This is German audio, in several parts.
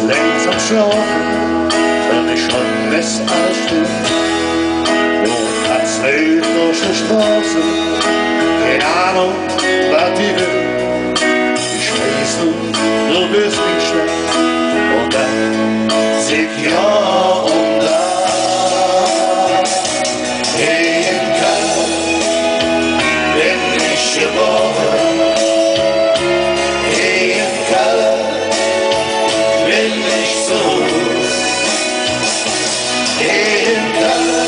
längst am Schlafen, wenn ich schon Mess alles stimmt. Und hat's wild durch die Straße, keine Ahnung, was die will. Ich weiß nur, du bist nicht schlecht. Und dann sieht ja und da. Hey, in Kölle bin ich geboren. Hey, in Kölle bin ich so. Hey, in Kölle,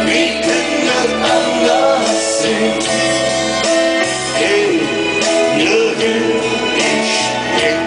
wie kann das anders sein? Hey, hier will ich hin.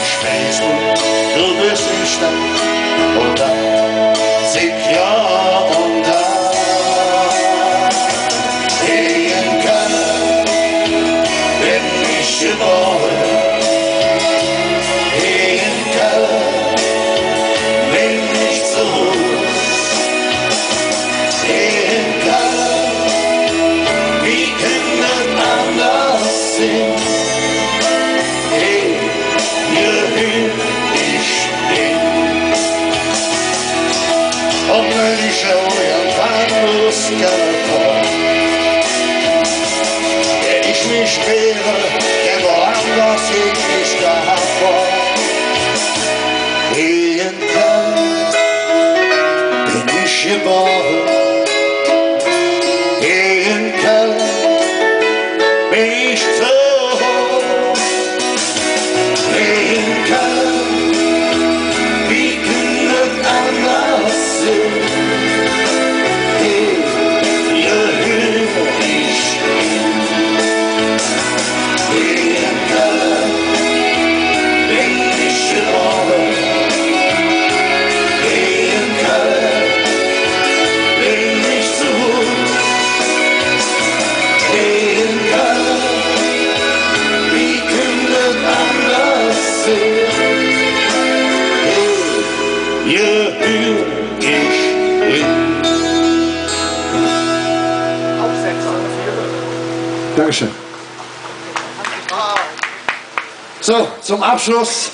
Ich weiß nur, du bist nicht da. Und dann sing ja und da. Hey, in Kölle bin ich geboren. Hey, in Kölle bin ich zu Hus. Hey, in Kölle, wie kann das anders sein? Und wenn ich schon irgendwann losgekommen, wenn ich mich wäre, der woanders hin nicht gehabt war. Hey, in Kölle bin ich geboren. Hey, in Kölle bin ich zu Hause. Hey, in Kölle, wie kann das anders sein? Dankeschön. So, zum Abschluss